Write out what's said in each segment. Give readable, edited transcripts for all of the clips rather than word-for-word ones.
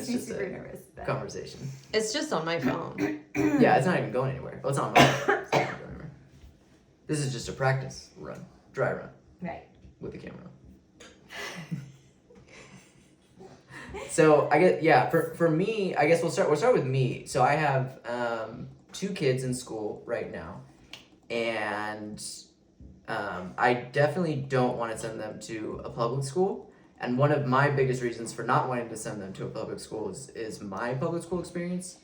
makes me super nervous. Conversation. It's just on my phone. Yeah, it's not even going anywhere. Well, it's not on my phone. It's not going anywhere. This is just a practice run, dry run. Right. With the camera on. So I guess for me, I guess we'll start with me. So I have 2 kids in school right now, and I definitely don't want to send them to a public school. And one of my biggest reasons for not wanting to send them to a public school is my public school experience,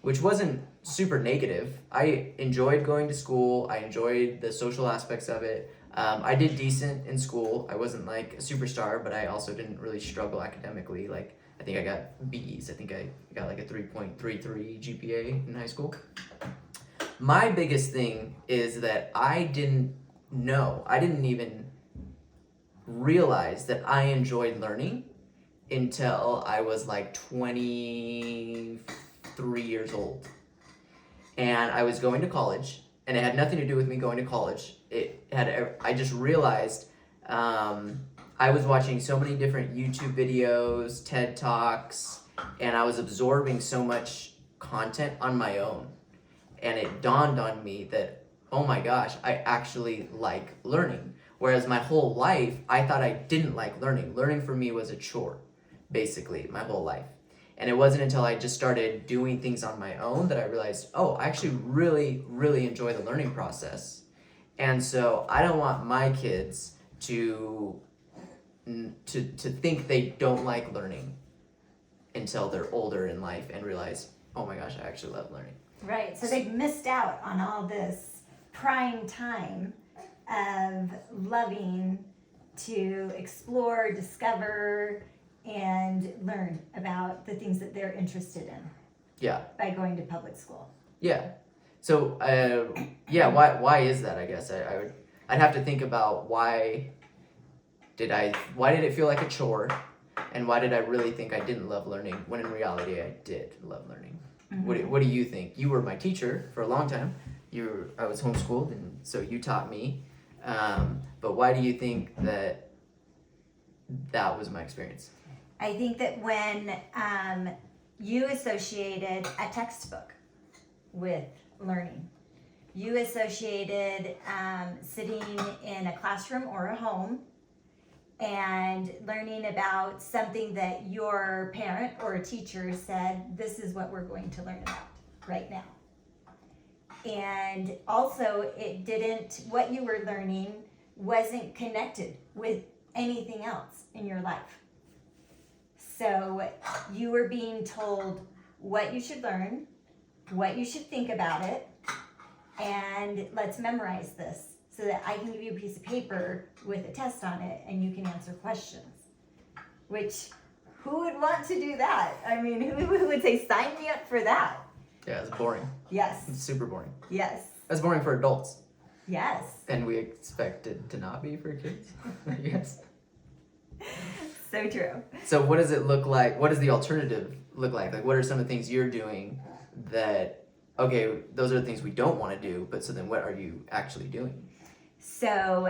which wasn't super negative. I enjoyed going to school. I enjoyed the social aspects of it. I did decent in school. I wasn't like a superstar, but I also didn't really struggle academically. Like, I think I got B's. I think I got like a 3.33 GPA in high school. My biggest thing is that I didn't even realize that I enjoyed learning until I was like 23 years old. And I was going to college, and it had nothing to do with me going to college. I just realized I was watching so many different YouTube videos, TED Talks, and I was absorbing so much content on my own. And it dawned on me that, oh my gosh, I actually like learning. Whereas my whole life, I thought I didn't like learning. Learning for me was a chore, basically, my whole life. And it wasn't until I just started doing things on my own that I realized, oh, I actually really, really enjoy the learning process. And so I don't want my kids to think they don't like learning until they're older in life and realize, oh my gosh, I actually love learning. Right, so they've missed out on all this prime time of loving to explore, discover, and learn about the things that they're interested in. Yeah. By going to public school. Yeah. So, why is that, I guess? I'd have to think about why did it feel like a chore, and why did I really think I didn't love learning when in reality I did love learning? Mm-hmm. What do you think? You were my teacher for a long time. I was homeschooled, and so you taught me. But why do you think that was my experience? I think that when you associated a textbook with learning, you associated sitting in a classroom or a home and learning about something that your parent or a teacher said, this is what we're going to learn about right now. And also what you were learning wasn't connected with anything else in your life. So you were being told what you should learn, what you should think about it, and let's memorize this so that I can give you a piece of paper with a test on it and you can answer questions. Which, who would want to do that? I mean, who would say, sign me up for that? Yeah, it's boring. Yes. It's super boring. Yes. That's boring for adults. Yes. And we expect it to not be for kids, I guess. So true. So what does it look like? What does the alternative look like? Like, what are some of the things you're doing that, okay, those are the things we don't want to do, but so then what are you actually doing? So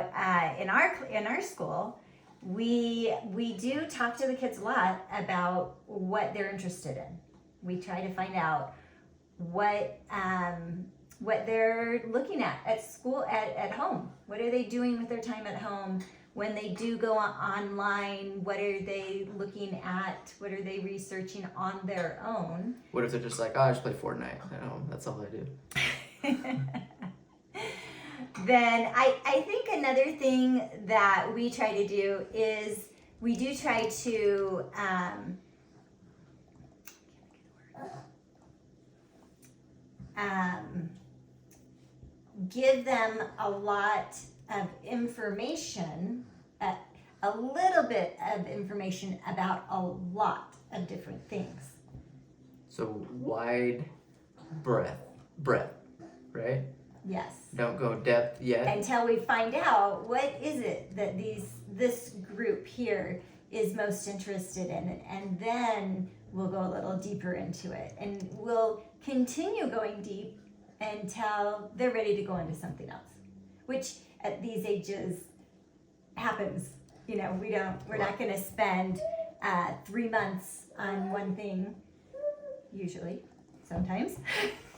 in our school, we do talk to the kids a lot about what they're interested in. We try to find out what they're looking at school, at home. What are they doing with their time at home? When they do go online, what are they looking at? What are they researching on their own? What if they're just like, oh, I just play Fortnite at home. That's all I do. Then I think another thing that we try to do is we do try to give them a lot of information, a little bit of information about a lot of different things. So wide breadth, right? Yes. Don't go depth yet. Until we find out what is it that this group here is most interested in, and then we'll go a little deeper into it, and we'll continue going deep until they're ready to go into something else, which at these ages happens. You know, we're not going to spend 3 months on one thing, usually, sometimes.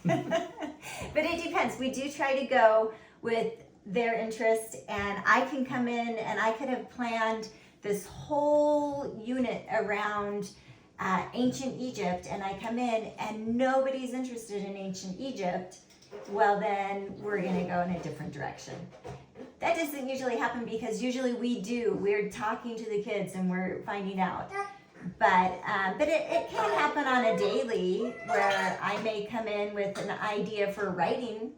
But it depends. We do try to go with their interest, and I can come in and I could have planned this whole unit around ancient Egypt, and I come in and nobody's interested in ancient Egypt. Well, then we're going to go in a different direction. That doesn't usually happen because usually we're talking to the kids and we're finding out. But it can happen on a daily where I may come in with an idea for writing.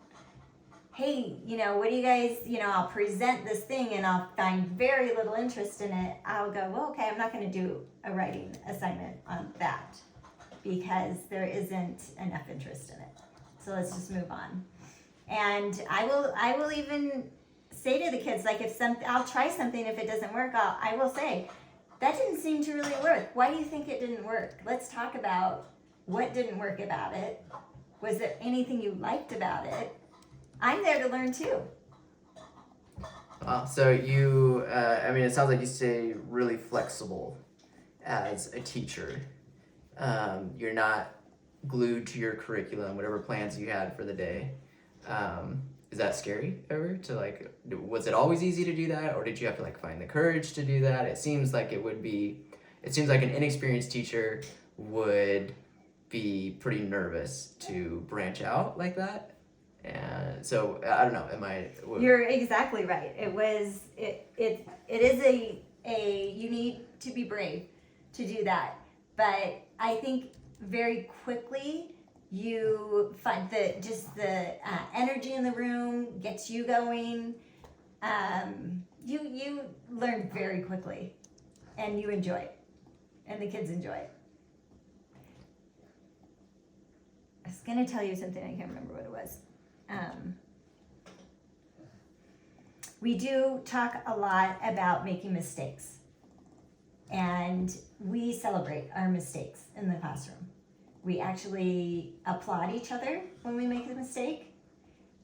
Hey, what do you guys, I'll present this thing and I'll find very little interest in it. I'll go, well, okay, I'm not going to do a writing assignment on that because there isn't enough interest in it. So let's just move on. And I will even say to the kids, like I'll try something, if it doesn't work, I will say, that didn't seem to really work. Why do you think it didn't work? Let's talk about what didn't work about it. Was there anything you liked about it? I'm there to learn too. So you, it sounds like you stay really flexible as a teacher. You're not glued to your curriculum, whatever plans you had for the day. Is that scary ever to was it always easy to do that, or did you have to find the courage to do that? It seems like an inexperienced teacher would be pretty nervous to branch out like that. And so I don't know, You're exactly right. It is you need to be brave to do that. But I think very quickly you find the energy in the room gets you going. You learn very quickly, and you enjoy it, and the kids enjoy it. I was gonna tell you something, I can't remember what it was. We do talk a lot about making mistakes, and we celebrate our mistakes in the classroom. We actually applaud each other when we make a mistake.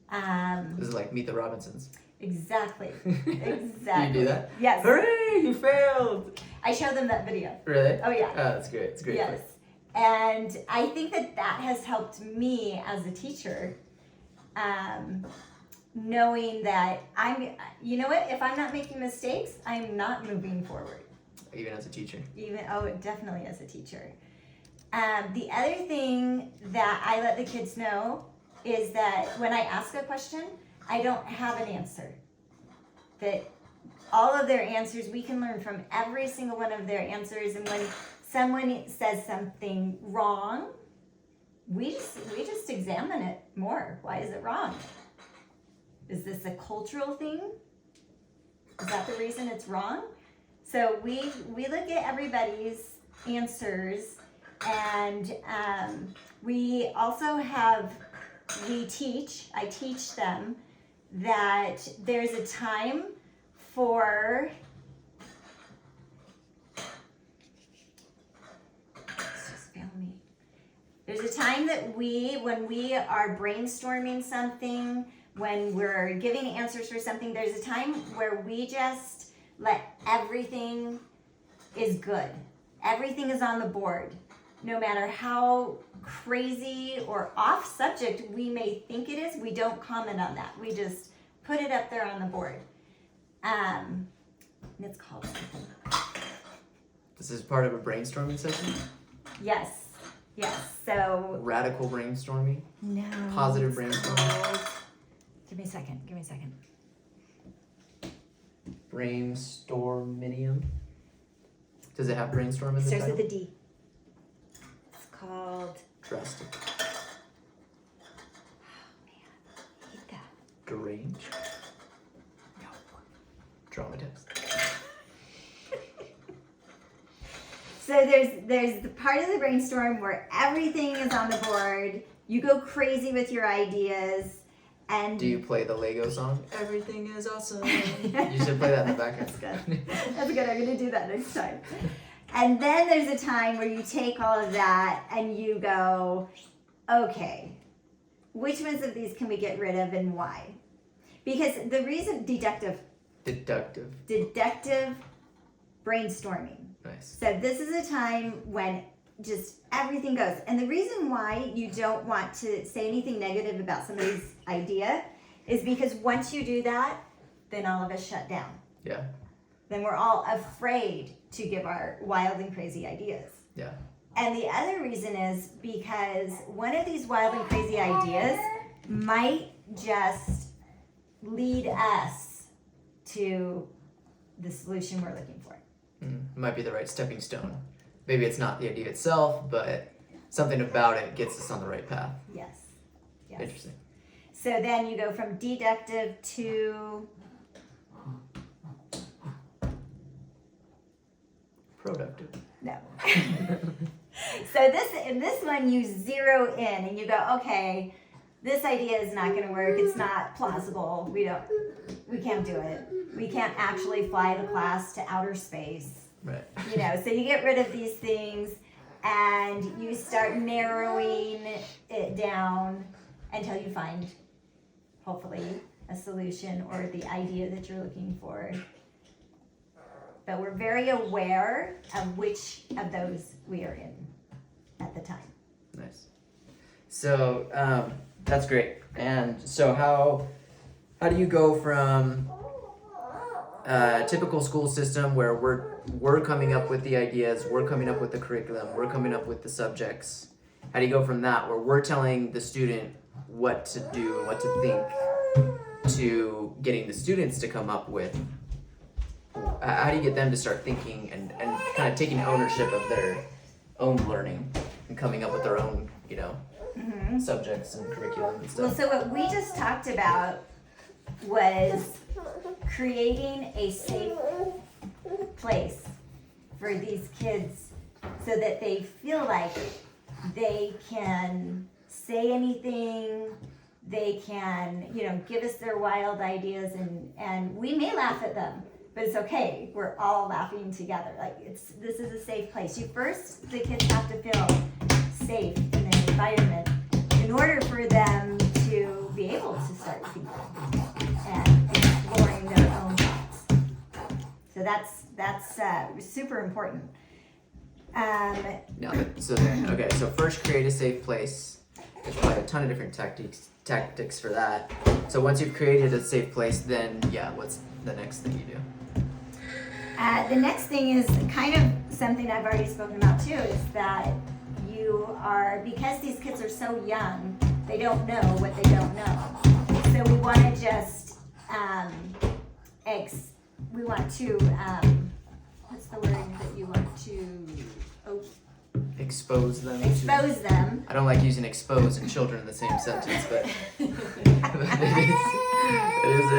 This is like Meet the Robinsons. Exactly. Exactly. You do that? Yes. Hooray! You failed. I show them that video. Really? Oh yeah. Oh, that's great. It's great. Yes. And I think that has helped me as a teacher, knowing that if I'm not making mistakes, I'm not moving forward. Even as a teacher. Definitely as a teacher. The other thing that I let the kids know is that when I ask a question, I don't have an answer. That all of their answers, we can learn from every single one of their answers. And when someone says something wrong, we just examine it more. Why is it wrong? Is this a cultural thing? Is that the reason it's wrong? So we look at everybody's answers, and we also I teach them that there's a time for, there's a time that when we are brainstorming something, when we're giving answers for something, there's a time where we just let everything is good. Everything is on the board. No matter how crazy or off subject we may think it is, we don't comment on that. We just put it up there on the board. And it's called something. This is part of a brainstorming session? Yes. So radical brainstorming? No. Positive brainstorming? Give me a second. Brainstorminium? Does it have brainstorm in the title? Starts with a D. It's called. Drastic. Oh man, I hate that. Deranged? No. Dramatized. So there's the part of the brainstorm where everything is on the board. You go crazy with your ideas, and do you play the Lego song? Everything is awesome. You should play that in the background. That's good. That's good. I'm gonna do that next time. And then there's a time where you take all of that and you go, okay, which ones of these can we get rid of and why? Because the reason deductive brainstorming. Nice. So this is a time when just everything goes. And the reason why you don't want to say anything negative about somebody's idea is because once you do that, then all of us shut down. Yeah. Then we're all afraid to give our wild and crazy ideas. Yeah. And the other reason is because one of these wild and crazy ideas might just lead us to the solution we're looking for. Might be the right stepping stone. Maybe it's not the idea itself, but something about it gets us on the right path. Yes. Yes. Interesting. So then you go from deductive to Productive. no. So in this one you zero in and you go, okay, this idea is not going to work. It's not plausible. We can't do it. We can't actually fly the class to outer space. Right. So you get rid of these things and you start narrowing it down until you find, hopefully, a solution or the idea that you're looking for. But we're very aware of which of those we are in at the time. Nice. So that's great. And so how do you go from a typical school system where we're coming up with the ideas, we're coming up with the curriculum, we're coming up with the subjects? How do you go from that where we're telling the student what to do and what to think to getting the students to come up with? How do you get them to start thinking and kind of taking ownership of their own learning and coming up with their own, subjects and curriculum and Well, stuff? so what we just talked about was creating a safe place for these kids so that they feel like they can say anything, they can, give us their wild ideas, and we may laugh at them, but it's okay. We're all laughing together. Like this is a safe place. The kids have to feel safe in their environment in order for them to be able to start thinking and exploring their own thoughts. So that's super important. So first create a safe place. There's probably a ton of different tactics for that. So once you've created a safe place, then what's the next thing you do? The next thing is kind of something I've already spoken about too, is that because these kids are so young, they don't know what they don't know. So we want to just, what's the word that you want to, Expose them. expose them. I don't like using expose and children in the same sentence, but it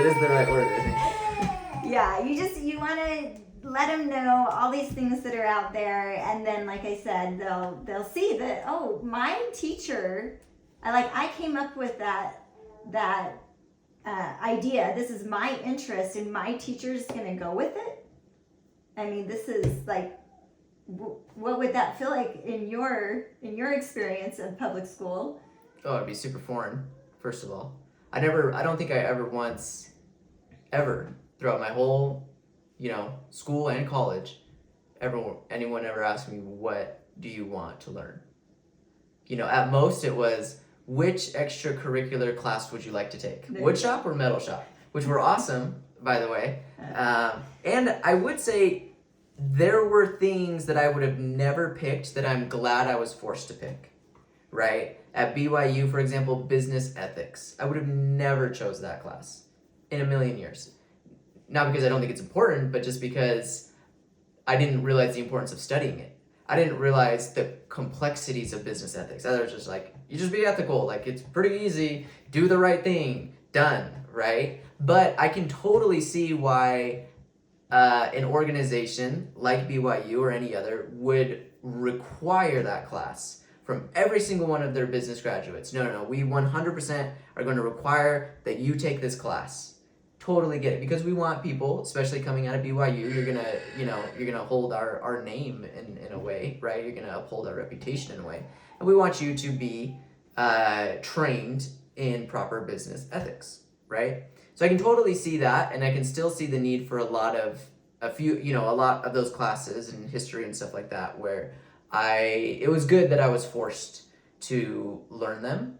is the right word, I think. Yeah, you want to let them know all these things that are out there, and then, like I said, they'll see that, oh, my teacher, I came up with that idea. This is my interest, and my teacher's gonna go with it. I mean, this is like, what would that feel like in your experience of public school? Oh, it'd be super foreign, first of all. I don't think I ever once, ever, throughout my whole, school and college, anyone ever asked me, what do you want to learn? At most it was, which extracurricular class would you like to take? Wood shop or metal shop? Which were awesome, by the way. And I would say there were things that I would have never picked that I'm glad I was forced to pick, right? At BYU, for example, business ethics. I would have never chose that class in a million years. Not because I don't think it's important, but just because I didn't realize the importance of studying it. I didn't realize the complexities of business ethics. I was just like, you just be ethical. Like, it's pretty easy. Do the right thing. Done, right? But I can totally see why an organization like BYU or any other would require that class from every single one of their business graduates. No, we 100% are going to require that you take this class. Totally get it, because we want people, especially coming out of BYU, you're gonna hold our name in a way, right? You're gonna uphold our reputation in a way, and we want you to be trained in proper business ethics, right? So I can totally see that, and I can still see the need for a lot of those classes and history and stuff like that, where it was good that I was forced to learn them.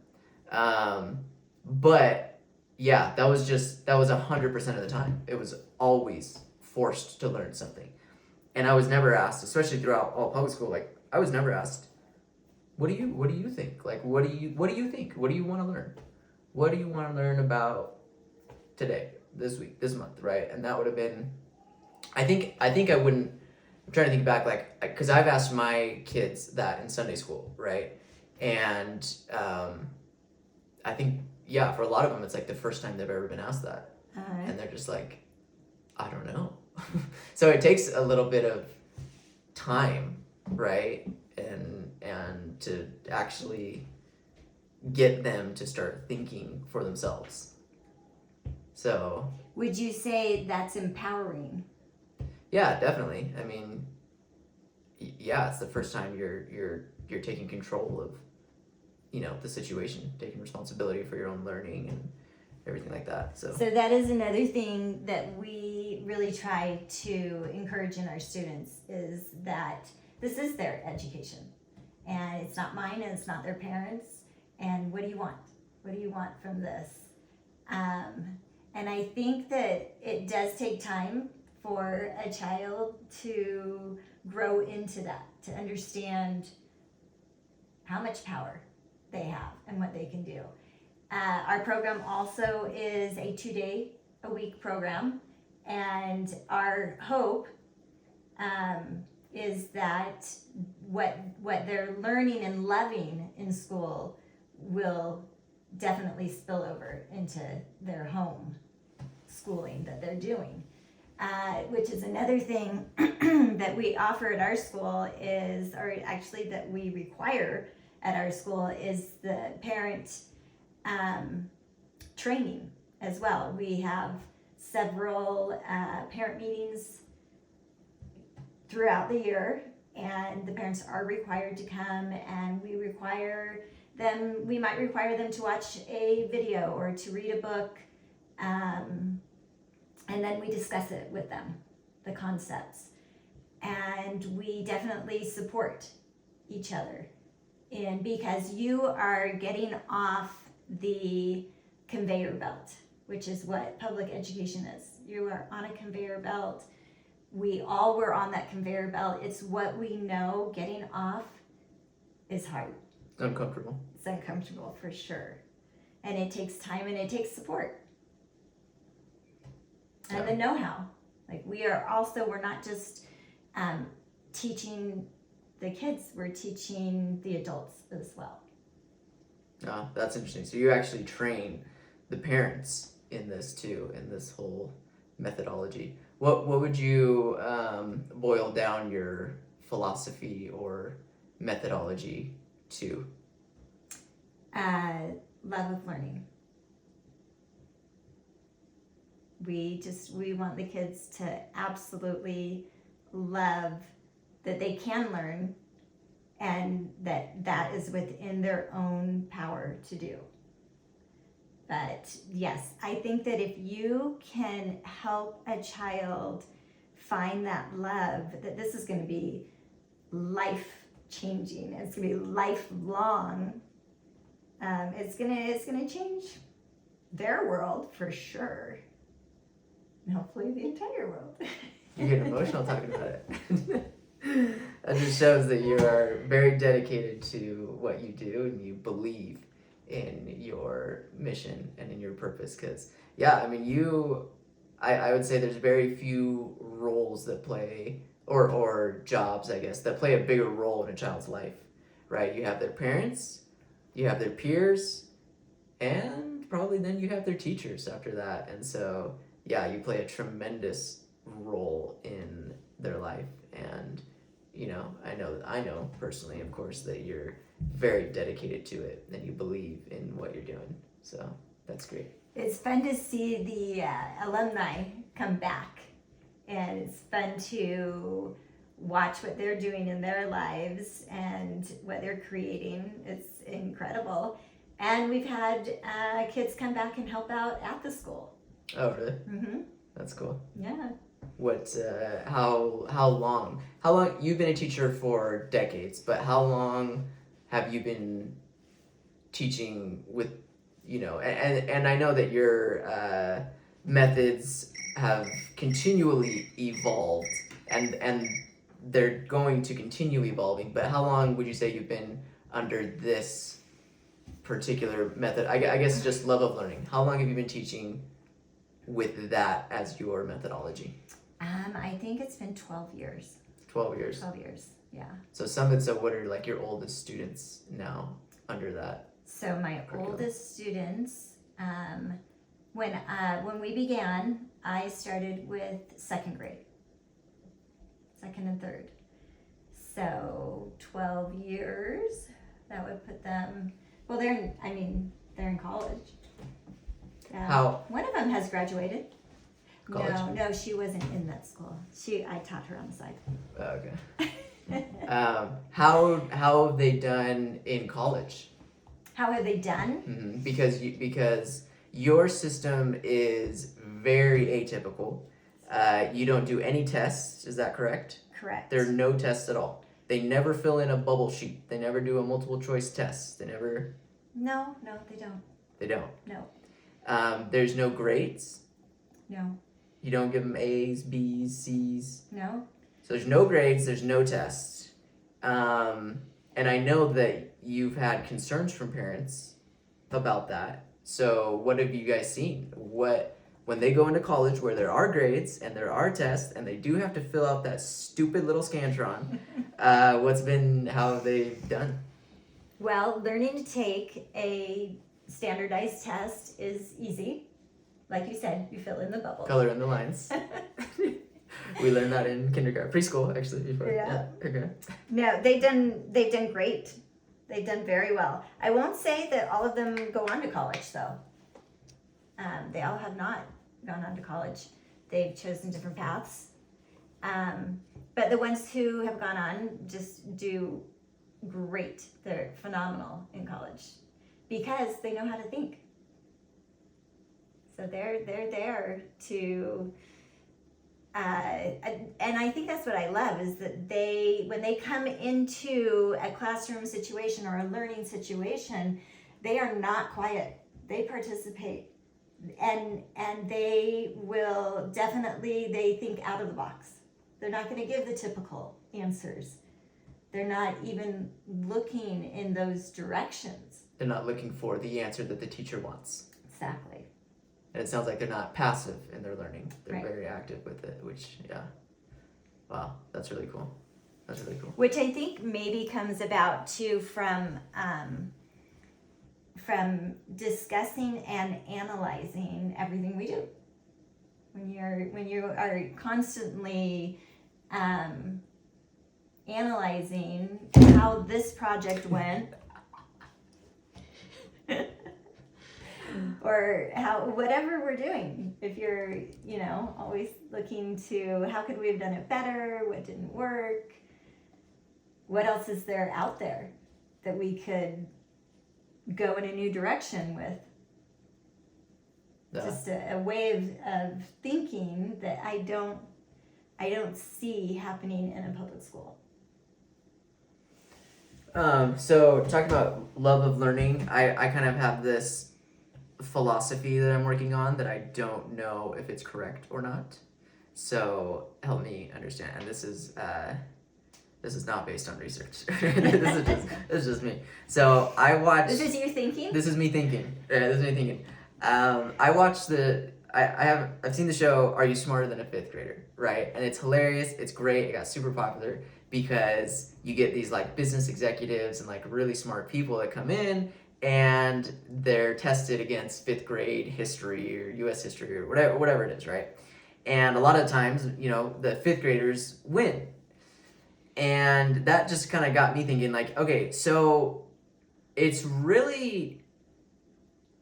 But yeah, that was 100% of the time. It was always forced to learn something. And I was never asked, especially throughout all public school, like I was never asked, what do you think? Like what do you think? What do you want to learn? What do you want to learn about today, this week, this month, right? And that would have been, I think I wouldn't, I'm trying to think back, like, because I've asked my kids that in Sunday school, right? And I think, yeah, for a lot of them, it's like the first time they've ever been asked that. And they're just like, I don't know. So it takes a little bit of time, right? And to actually get them to start thinking for themselves. So Would you say that's empowering? yeah, definitely. I mean, yeah, it's the first time you're taking control of, the situation, taking responsibility for your own learning and everything like that. So that is another thing that we really try to encourage in our students, is that this is their education. And it's not mine, and it's not their parents. And what do you want? What do you want from this? And I think that it does take time for a child to grow into that, to understand how much power they have and what they can do. Our program also is a 2-day-a-week program, and our hope is that what they're learning and loving in school will definitely spill over into their home schooling that they're doing. Which is another thing that we offer at our school is, or actually that we require at our school, is the parent training as well. We have several parent meetings throughout the year, and the parents are required to come, and we might require them to watch a video or to read a book, and then we discuss it with them, the concepts. And we definitely support each other, because you are getting off the conveyor belt, which is what public education is. You are on a conveyor belt. We all were on that conveyor belt. It's what we know. Getting off is hard. uncomfortable. It's uncomfortable for sure. And it takes time, and it takes support. And the know-how. Like we're not just teaching the kids, we're teaching the adults as well. Oh, that's interesting. So you actually train the parents in this too, in this whole methodology. What would you boil down your philosophy or methodology to? Love of learning. We want the kids to absolutely love that they can learn, and that is within their own power to do. But yes, I think that if you can help a child find that love, that this is going to be life changing. It's going to be lifelong. It's gonna change their world for sure, and hopefully the entire world. You get emotional talking about it. That just shows that you are very dedicated to what you do, and you believe in your mission and in your purpose. Because yeah, I mean, I would say there's very few roles that play, or jobs, I guess, that play a bigger role in a child's life, right? You have their parents, you have their peers, and probably then you have their teachers after that. And so yeah, you play a tremendous role in their life. And I know personally, of course, that you're very dedicated to it and you believe in what you're doing. So that's great. It's fun to see the alumni come back, and it's fun to watch what they're doing in their lives and what they're creating. It's incredible. And we've had kids come back and help out at the school. Oh, really? Mm-hmm. That's cool. Yeah. What how long you've been a teacher for decades, but how long have you been teaching with, and I know that your methods have continually evolved, and they're going to continue evolving, but how long would you say you've been under this particular method? I guess just love of learning. How long have you been teaching with that as your methodology? I think it's been 12 years. 12 years. 12 years, yeah. So what are like your oldest students now under that? So my Curriculum. oldest students, when we began, I started with second grade, second and third. So 12 years, that would put them, well, they're in college. How? One of them has graduated. College? No, she wasn't in that school. I taught her on the side. Okay. How have they done in college? How have they done? Mm-hmm. Because your system is very atypical. You don't do any tests. Is that correct? Correct. There are no tests at all. They never fill in a bubble sheet. They never do a multiple choice test. They never. No, they don't. They don't. No. There's no grades. No. You don't give them A's, B's, C's. No. So there's no grades, there's no tests. And I know that you've had concerns from parents about that. So what have you guys seen? When they go into college where there are grades and there are tests and they do have to fill out that stupid little Scantron, how have they done? Well, learning to take a standardized test is easy. Like you said, you fill in the bubble. Color in the lines. We learned that in kindergarten, preschool actually before. Yeah. Okay. No, they've done great. They've done very well. I won't say that all of them go on to college though. They all have not gone on to college. They've chosen different paths. But the ones who have gone on just do great. They're phenomenal in college because they know how to think. So they're there to, and I think that's what I love is that when they come into a classroom situation or a learning situation, they are not quiet. They participate, and they will definitely, they think out of the box. They're not going to give the typical answers. They're not even looking in those directions. They're not looking for the answer that the teacher wants. Exactly. And it sounds like they're not passive in their learning. They're Right. very active with it, which, yeah. Wow, that's really cool. That's really cool. Which I think maybe comes about too from discussing and analyzing everything we do. When you are constantly analyzing how this project went, or how whatever we're doing, if you're always looking to how could we have done it better, what didn't work, what else is there out there that we could go in a new direction with. Yeah. Just a way of thinking that I don't see happening in a public school. So talking about love of learning, I kind of have this philosophy that I'm working on that I don't know if it's correct or not. So help me understand. And this is not based on research. this is just me. So I watched. This is you thinking? This is me thinking. This is me thinking. I watched I've seen the show Are You Smarter Than a Fifth Grader, right? And it's hilarious. It's great. It got super popular because you get these like business executives and like really smart people that come in and they're tested against fifth grade history or U.S. history or whatever it is, right? And a lot of times, the fifth graders win. And that just kind of got me thinking like, okay, so it's really...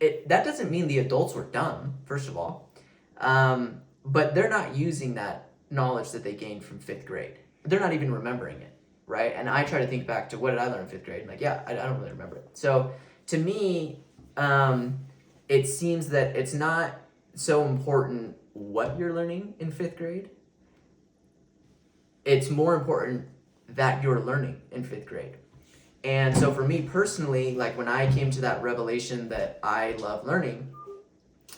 that doesn't mean the adults were dumb, first of all. But they're not using that knowledge that they gained from fifth grade. They're not even remembering it, right? And I try to think back to what did I learn in fifth grade? And like, yeah, I don't really remember it. So to me, it seems that it's not so important what you're learning in fifth grade, it's more important that you're learning in 5th grade. And so for me personally, like when I came to that revelation that I love learning,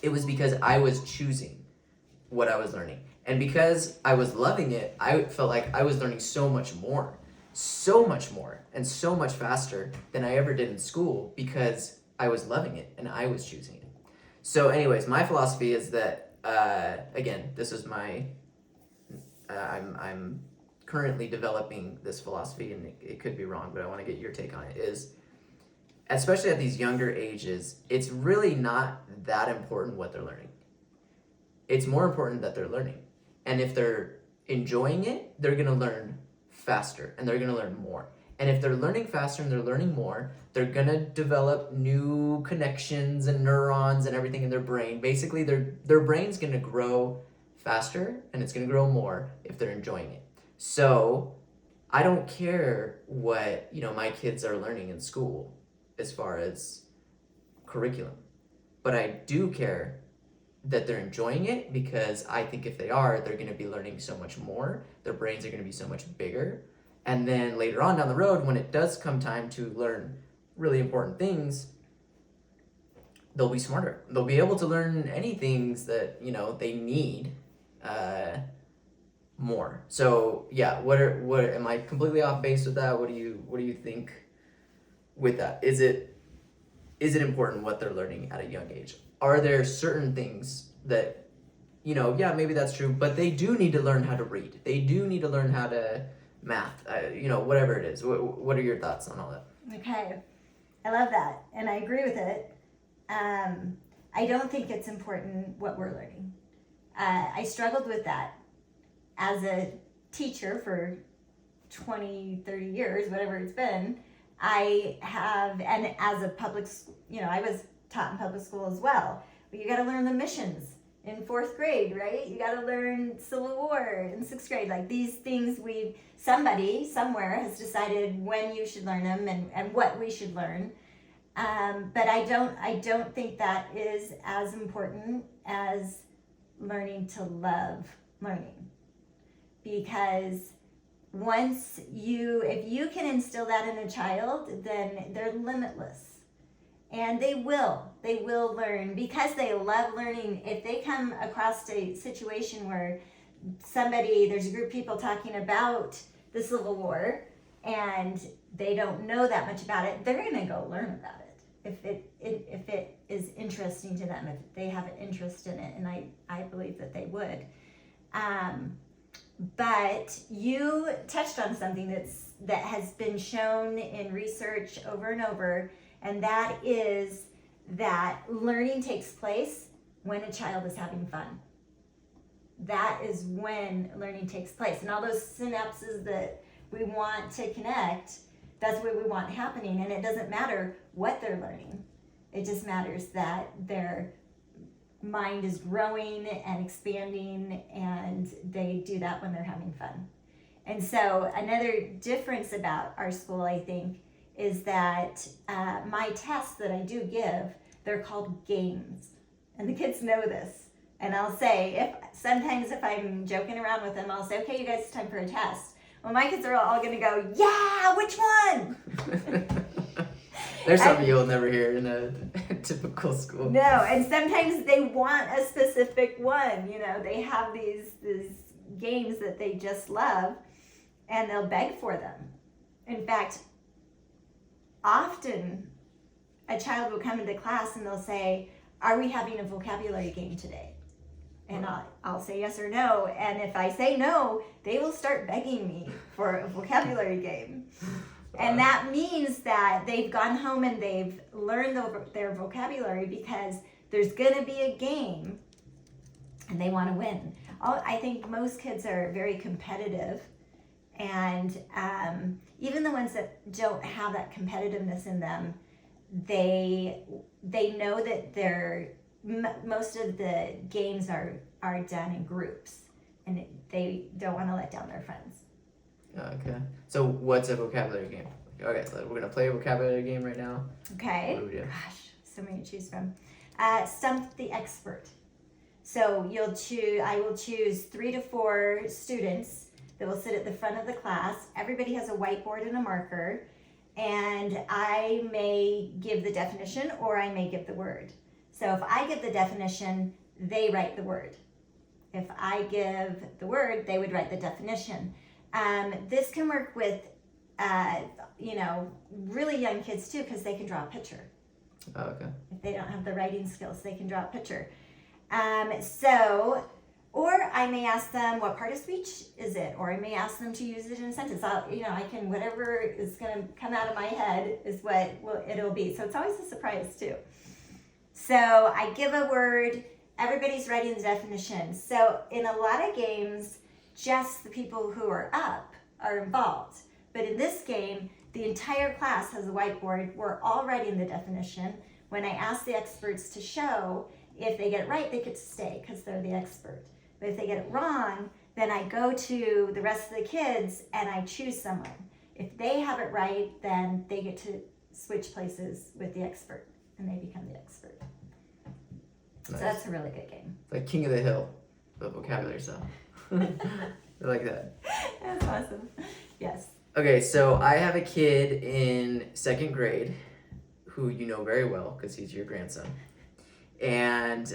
it was because I was choosing what I was learning. And because I was loving it, I felt like I was learning so much more, and so much faster than I ever did in school because I was loving it and I was choosing it. So anyways, my philosophy is that, again, this is my, I'm currently developing this philosophy, and it could be wrong, but I want to get your take on it, is especially at these younger ages, it's really not that important what they're learning. It's more important that they're learning. And if they're enjoying it, they're going to learn faster and they're going to learn more. And if they're learning faster and they're learning more, they're going to develop new connections and neurons and everything in their brain. Basically, their brain's going to grow faster and it's going to grow more if they're enjoying it. So I don't care what, my kids are learning in school as far as curriculum, but I do care that they're enjoying it, because I think if they are, they're going to be learning so much more. Their brains are going to be so much bigger. And then later on down the road, when it does come time to learn really important things, they'll be smarter. They'll be able to learn any things that, they need more. So yeah, what am I completely off base with that? What do you think with that? Is it important what they're learning at a young age? Are there certain things that, maybe that's true, but they do need to learn how to read. They do need to learn how to math, whatever it is. What are your thoughts on all that? Okay. I love that. And I agree with it. I don't think it's important what we're learning. I struggled with that as a teacher for 20, 30 years, whatever it's been. I have, and as a public, I was taught in public school as well. But you got to learn the missions in 4th grade, right? You got to learn Civil War in 6th grade. Like these things, somebody somewhere has decided when you should learn them and what we should learn. But I don't think that is as important as learning to love learning, because if you can instill that in a child, then they're limitless. And they will learn because they love learning. If they come across a situation where there's a group of people talking about the Civil War and they don't know that much about it, they're going to go learn about it. If it is interesting to them, if they have an interest in it, and I believe that they would. But you touched on something that has been shown in research over and over, and that is that learning takes place when a child is having fun. That is when learning takes place. And all those synapses that we want to connect, that's what we want happening. And it doesn't matter what they're learning. It just matters that their mind is growing and expanding, and they do that when they're having fun. And so another difference about our school, I think, is that my tests that I do give, they're called games. And the kids know this. And I'll say, sometimes if I'm joking around with them, I'll say, okay, you guys, it's time for a test. Well, my kids are all going to go, yeah, which one? There's something you'll never hear in a typical school. No, and sometimes they want a specific one. They have these games that they just love, and they'll beg for them. In fact, often a child will come into class and they'll say, are we having a vocabulary game today? And I'll say yes or no. And if I say no, they will start begging me for a vocabulary game. And that means that they've gone home and they've learned their vocabulary, because there's going to be a game and they want to win. I think most kids are very competitive, and even the ones that don't have that competitiveness in them, they know that most of the games are done in groups, and they don't want to let down their friends. Okay. So what's a vocabulary game? Okay, so we're going to play a vocabulary game right now. Okay. What do we do? Gosh, so many to choose from. Stump the expert. So I will choose 3 to 4 students that will sit at the front of the class. Everybody has a whiteboard and a marker, and I may give the definition or I may give the word. So if I give the definition, they write the word. If I give the word, they would write the definition. This can work with, really young kids too, because they can draw a picture. Oh, okay. If they don't have the writing skills, they can draw a picture. Or I may ask them, what part of speech is it? Or I may ask them to use it in a sentence. Whatever is going to come out of my head is what it'll be. So it's always a surprise too. So I give a word, everybody's writing the definition. So in a lot of games, just the people who are up are involved. But in this game, the entire class has a whiteboard. We're all writing the definition. When I ask the experts to show, if they get it right, they get to stay because they're the expert. But if they get it wrong, then I go to the rest of the kids and I choose someone. If they have it right, then they get to switch places with the expert and they become the expert. Nice. So that's a really good game. It's like King of the Hill, the vocabulary stuff. I like that. That's awesome. Yes. Okay, so I have a kid in 2nd grade who you know very well because he's your grandson. And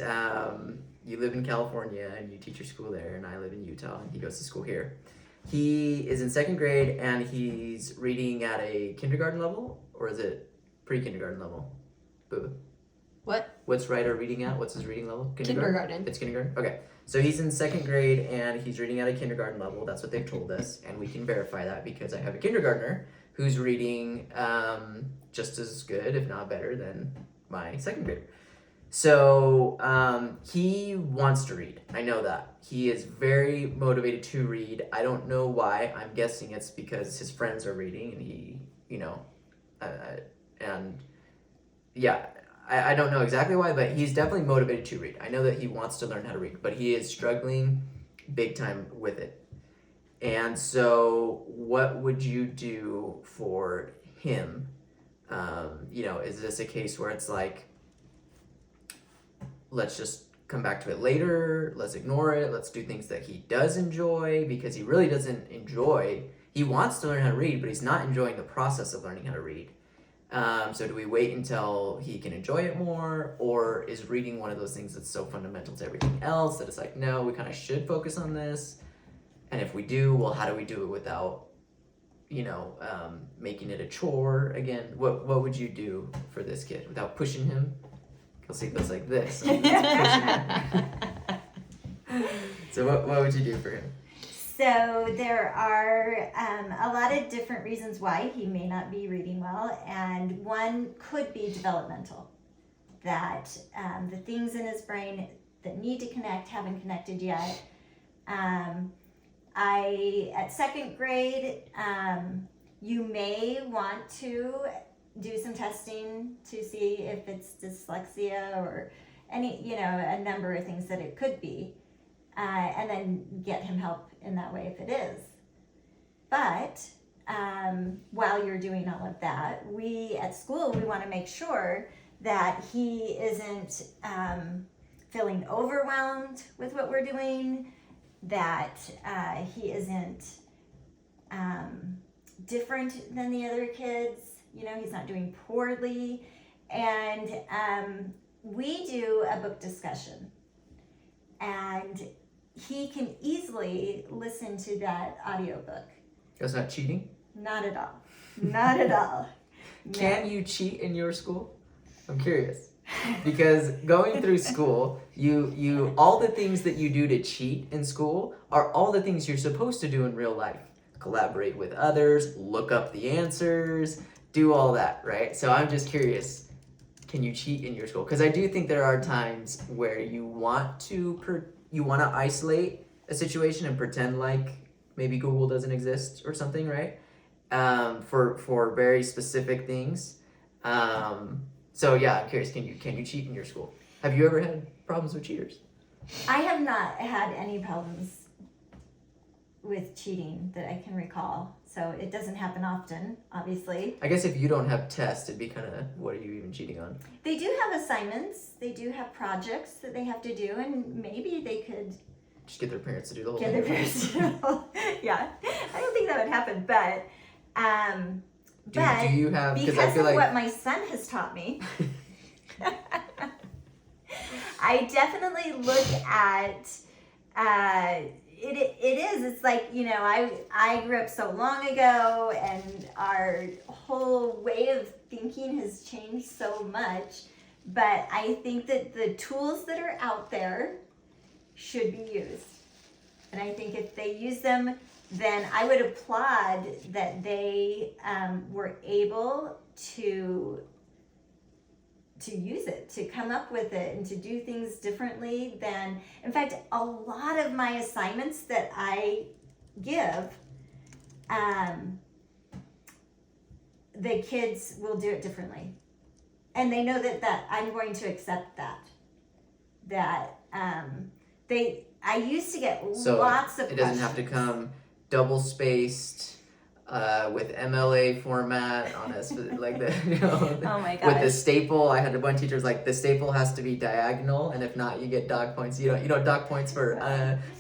you live in California and you teach your school there, and I live in Utah and he goes to school here. He is in 2nd grade and he's reading at a kindergarten level, or is it pre-kindergarten level? Boo. What? What's Ryder reading at? What's his reading level? Kindergarten. It's kindergarten? Okay. So he's in 2nd grade and he's reading at a kindergarten level. That's what they've told us. And we can verify that because I have a kindergartner who's reading just as good, if not better, than my 2nd grader. So he wants to read. I know that. He is very motivated to read. I don't know why. I'm guessing it's because his friends are reading and he, I don't know exactly why, but he's definitely motivated to read. I know that he wants to learn how to read, but he is struggling big time with it. And so what would you do for him? Is this a case where it's like, let's just come back to it later, let's ignore it, let's do things that he does enjoy, because he really doesn't enjoy, he wants to learn how to read, but he's not enjoying the process of learning how to read. So do we wait until he can enjoy it more, or is reading one of those things that's so fundamental to everything else that it's like, no, we kind of should focus on this, and if we do, well, how do we do it without, making it a chore again? What would you do for this kid without pushing him? Because he goes like this. So what would you do for him? So there are a lot of different reasons why he may not be reading well, and one could be developmental. That the things in his brain that need to connect haven't connected yet. At 2nd grade, you may want to do some testing to see if it's dyslexia or a number of things that it could be. And then get him help in that way if it is. But while you're doing all of that, we at school, we want to make sure that he isn't feeling overwhelmed with what we're doing, that he isn't different than the other kids. He's not doing poorly. And we do a book discussion. And he can easily listen to that audiobook. That's not cheating? Not at all. Not at all. No. Can you cheat in your school? I'm curious. Because going through school, you all the things that you do to cheat in school are all the things you're supposed to do in real life. Collaborate with others, look up the answers, do all that, right? So I'm just curious, can you cheat in your school? Because I do think there are times where you want to isolate a situation and pretend like maybe Google doesn't exist or something, right? For very specific things. So yeah, I'm curious, can you cheat in your school? Have you ever had problems with cheaters? I have not had any problems with cheating that I can recall. So it doesn't happen often, obviously. I guess if you don't have tests, it'd be kind of, what are you even cheating on? They do have assignments. They do have projects that they have to do, and maybe they could just get their parents to do the whole Get thing. their parents to yeah. I don't think that would happen, but Do you have? Because I because feel of like what my son has taught me, I definitely look at it's like, you know, I grew up so long ago, and our whole way of thinking has changed so much, but I think that the tools that are out there should be used, and I think if they use them, then I would applaud that they were able to use it, to come up with it, and to do things differently than, in fact, a lot of my assignments that I give, the kids will do it differently. And they know that I'm going to accept that. I used to get so lots of it doesn't have to come double spaced. With MLA format on a like the Oh my with the gosh. staple. I had one teacher's like the staple has to be diagonal, and if not, you get dog points. You know dog points for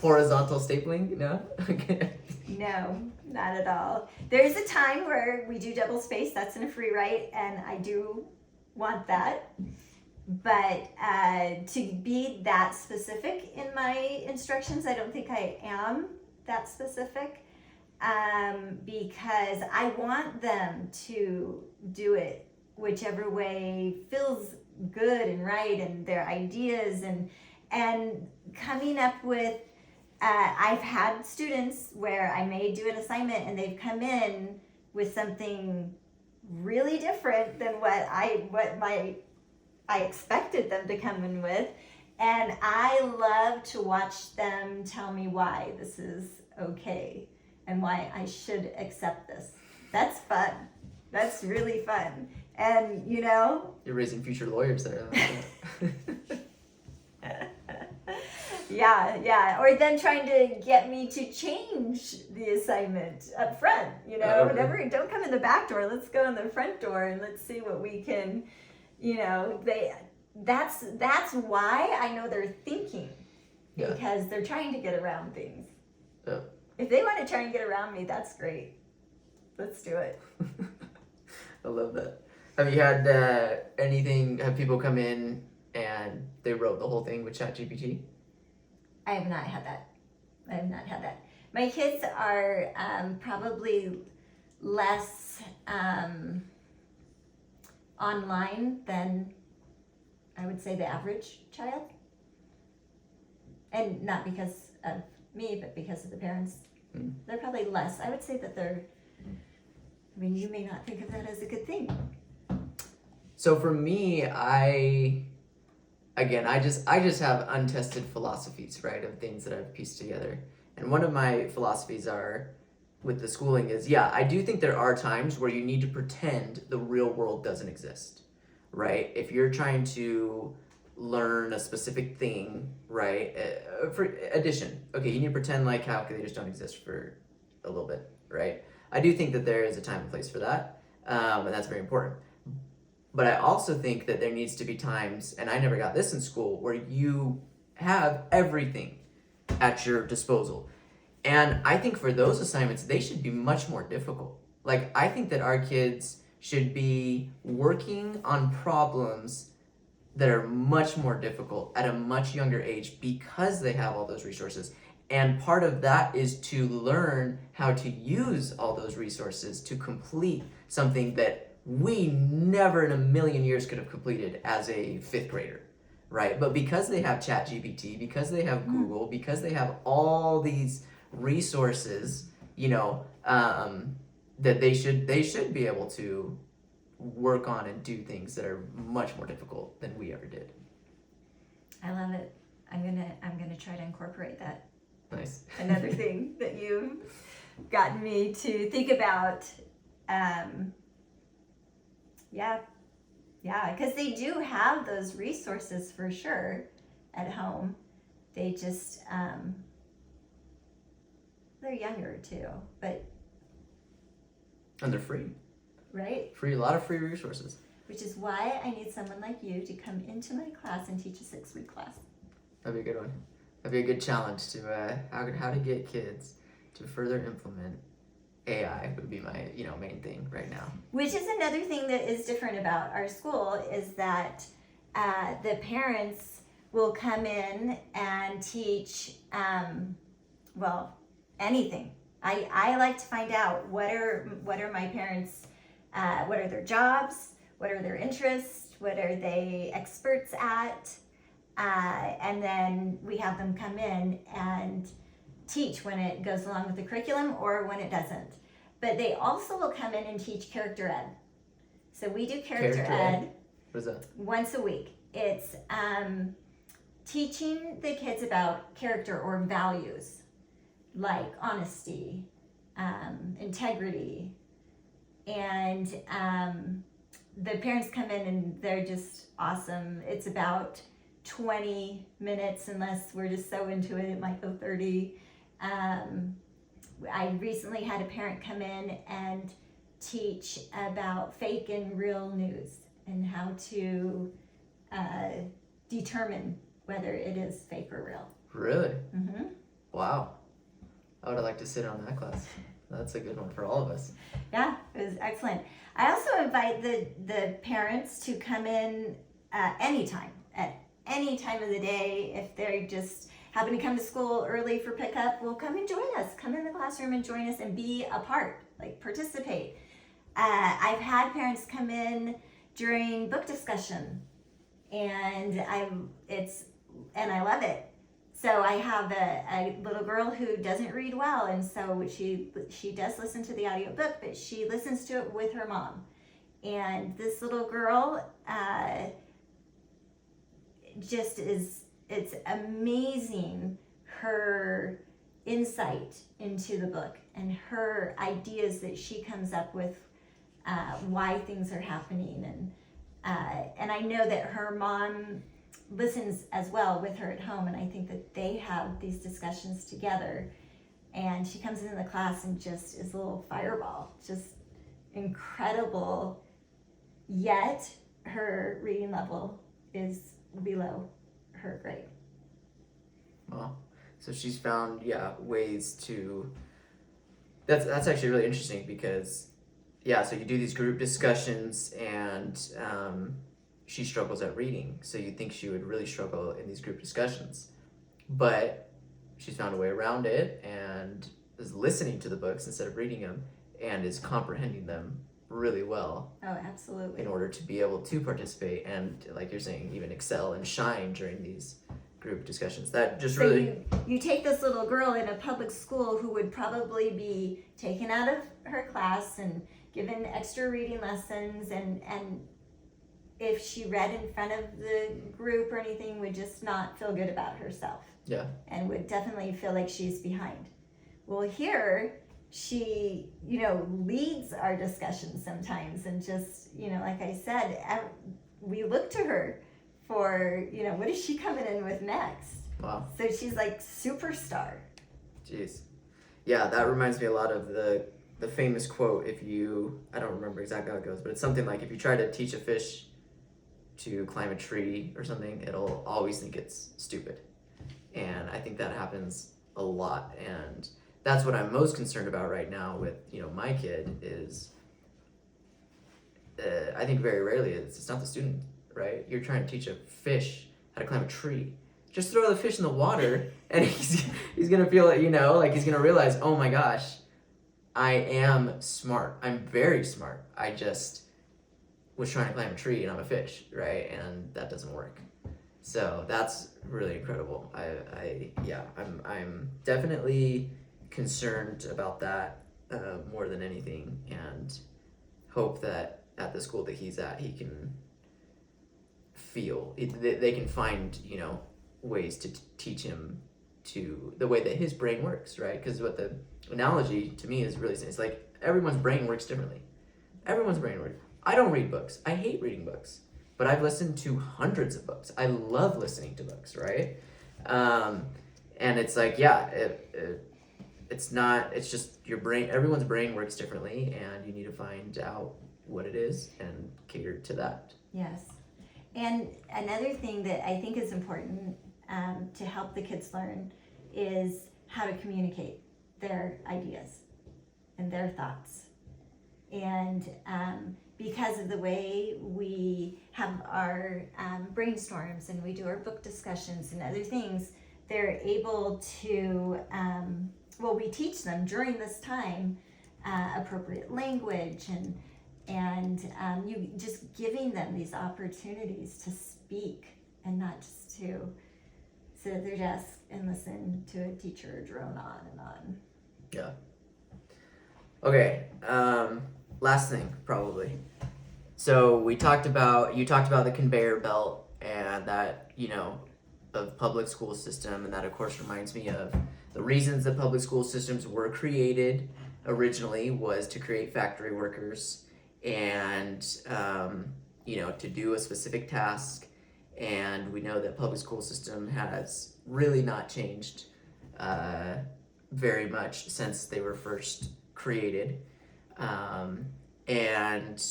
horizontal stapling. Okay. No, not at all. There's a time where we do double space. That's in a free write, and I do want that. But to be that specific in my instructions, I don't think I am that specific. Because I want them to do it whichever way feels good and right, and their ideas, and coming up with I've had students where I may do an assignment and they've come in with something really different than what I expected them to come in with, and I love to watch them tell me why this is okay and why I should accept this. That's fun. That's really fun. And you know, You're raising future lawyers there. yeah. Or then trying to get me to change the assignment up front. You know, Okay. don't come in the back door. Let's go in the front door and let's see what we can. You know, that's why I know they're thinking, Yeah. because they're trying to get around things. Yeah. If they want to try and get around me, that's great. Let's do it. I love that. Have you had anything? Have people come in and they wrote the whole thing with ChatGPT? I have not had that. My kids are probably less online than I would say the average child. And not because of me, but because of the parents. Mm. They're probably less. I would say that you may not think of that as a good thing. So for me, I just have untested philosophies, right, of things that I've pieced together. And one of my philosophies are with the schooling is, yeah, I do think there are times where you need to pretend the real world doesn't exist, right? If you're trying to learn a specific thing, right? For addition, okay, you need to pretend like calculators don't exist for a little bit, right? I do think that there is a time and place for that, and that's very important. But I also think that there needs to be times, and I never got this in school, where you have everything at your disposal. And I think for those assignments, they should be much more difficult. Like, I think that our kids should be working on problems that are much more difficult at a much younger age because they have all those resources. And part of that is to learn how to use all those resources to complete something that we never in a million years could have completed as a fifth grader, right? But because they have ChatGPT, because they have Google, because they have all these resources, that they should be able to work on and do things that are much more difficult than we ever did. I love it. I'm gonna try to incorporate that. Nice. Another thing that you've gotten me to think about. Yeah, because they do have those resources for sure at home. They just they're younger too, but And they're free. right? A lot of free resources. Which is why I need someone like you to come into my class and teach a 6-week class. That'd be a good one. That'd be a good challenge to how to get kids to further implement AI would be my main thing right now. Which is another thing that is different about our school is that the parents will come in and teach, anything. I like to find out what are my parents, what are their jobs, what are their interests, what are they experts at, and then we have them come in and teach when it goes along with the curriculum or when it doesn't. But they also will come in and teach character ed. So we do character ed What is that? once a week. It's teaching the kids about character or values like honesty, integrity, and the parents come in and they're just awesome. It's about 20 minutes, unless we're just so into it, it might go 30. I recently had a parent come in and teach about fake and real news and how to determine whether it is fake or real. Really? Mm-hmm. Wow. I would have liked to sit on that class. That's a good one for all of us. Yeah, it was excellent. I also invite the parents to come in anytime, at any time of the day. If they just happen to come to school early for pickup, well, come and join us. Come in the classroom and join us and be a part, like participate. I've had parents come in during book discussion, and I love it. So I have a little girl who doesn't read well, and so she does listen to the audiobook, but she listens to it with her mom. And this little girl it's amazing, her insight into the book and her ideas that she comes up with, why things are happening. And I know that her mom listens as well with her at home, and I think that they have these discussions together, and she comes into the class and just is a little fireball, just incredible, yet her reading level is below her grade. Wow. So she's found ways to. That's actually really interesting because so you do these group discussions and she struggles at reading, so you'd think she would really struggle in these group discussions, but she's found a way around it and is listening to the books instead of reading them and is comprehending them really well. Oh, absolutely. In order to be able to participate and, like you're saying, even excel and shine during these group discussions. That just really... You take this little girl in a public school who would probably be taken out of her class and given extra reading lessons, and if she read in front of the group or anything, would just not feel good about herself. Yeah. And would definitely feel like she's behind. Well, here, she, leads our discussions sometimes, and just, like I said, we look to her for, what is she coming in with next? Wow. So she's like superstar. Jeez. Yeah, that reminds me a lot of the famous quote, I don't remember exactly how it goes, but it's something like, if you try to teach a fish to climb a tree or something, it'll always think it's stupid. And I think that happens a lot, and that's what I'm most concerned about right now with my kid is I think very rarely it's not the student, right? You're trying to teach a fish how to climb a tree. Just throw the fish in the water and he's gonna feel it, like he's gonna realize, oh my gosh, I am smart. I'm very smart. I just was trying to climb a tree and I'm a fish, right? And that doesn't work. So that's really incredible. I'm definitely concerned about that more than anything, and hope that at the school that he's at, he can feel they can find ways to teach him to the way that his brain works, right? Because what the analogy to me is really saying, it's like everyone's brain works differently. Everyone's brain works. I don't read books. I hate reading books, but I've listened to hundreds of books. I love listening to books, right? And it's like, it's just your brain, everyone's brain works differently, and you need to find out what it is and cater to that. Yes. And another thing that I think is important to help the kids learn is how to communicate their ideas and their thoughts. And because of the way we have our brainstorms and we do our book discussions and other things, they're able to, we teach them during this time appropriate language and you just giving them these opportunities to speak and not just to sit at their desk and listen to a teacher drone on and on. Yeah. Okay. Last thing, probably. So you talked about the conveyor belt and that, of public school system, and that of course reminds me of the reasons that public school systems were created originally was to create factory workers and, to do a specific task. And we know that public school system has really not changed very much since they were first created. And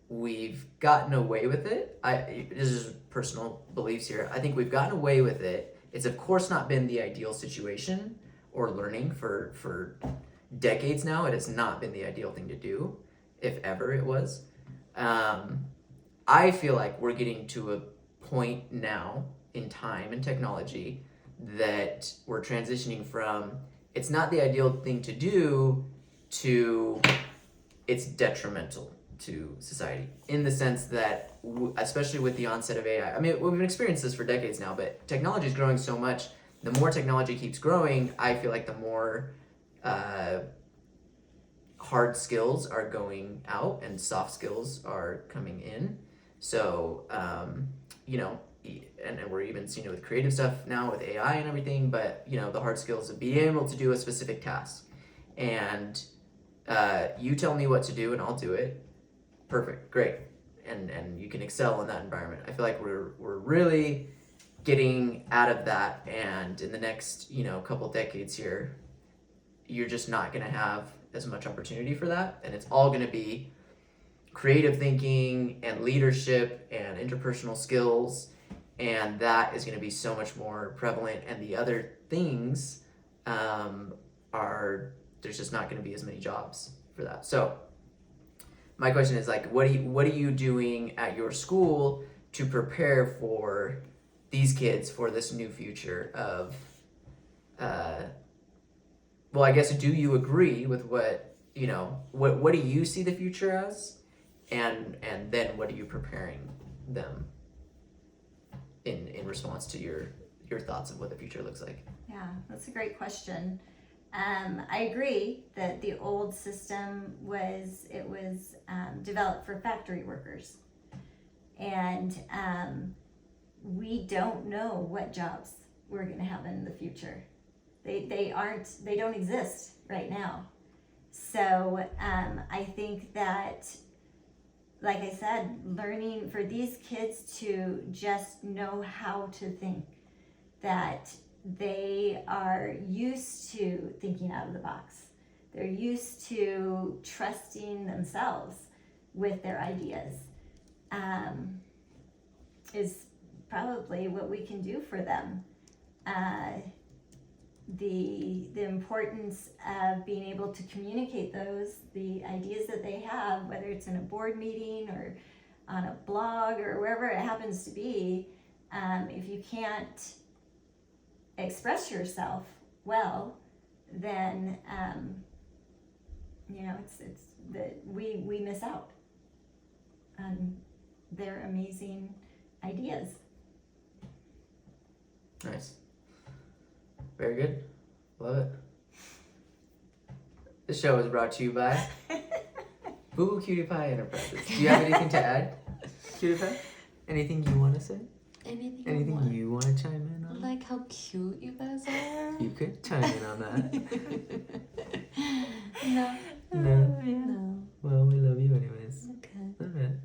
we've gotten away with it. This is personal beliefs here. I think we've gotten away with it. It's of course not been the ideal situation or learning for decades now. It has not been the ideal thing to do, if ever it was. I feel like we're getting to a point now in time and technology that we're transitioning from it's not the ideal thing to do to it's detrimental to society, in the sense that especially with the onset of AI, I mean, we've experienced this for decades now, but technology is growing so much. The more technology keeps growing, I feel like the more hard skills are going out and soft skills are coming in. So and we're even seeing it with creative stuff now with AI and everything, but the hard skills of being able to do a specific task. And you tell me what to do and I'll do it. Perfect, great. And you can excel in that environment. I feel like we're really getting out of that, and in the next, couple decades here, you're just not gonna have as much opportunity for that, and it's all gonna be creative thinking and leadership and interpersonal skills, and that is gonna be so much more prevalent, and the other things there's just not gonna be as many jobs for that. So my question is what are you doing at your school to prepare for these kids for this new future of I guess, do you agree with what do you see the future as, and then what are you preparing them in response to your thoughts of what the future looks like? Yeah, that's a great question. I agree that the old system was developed for factory workers, and we don't know what jobs we're going to have in the future. They don't exist right now. So I think that, like I said, learning for these kids to just know how to think, that they are used to thinking out of the box. They're used to trusting themselves with their ideas, is probably what we can do for them. The importance of being able to communicate the ideas that they have, whether it's in a board meeting or on a blog or wherever it happens to be, if you can't express yourself well, then it's that we miss out on their amazing ideas. Nice. Very good. Love it. This show is brought to you by Boo Boo Cutie Pie Enterprises. Do you have anything to add, Cutie Pie? Anything you want to say? Anything you want to chime in on? Like how cute you guys are. You could chime in on that. No. No. No. Well, we love you anyways. Okay. Alright.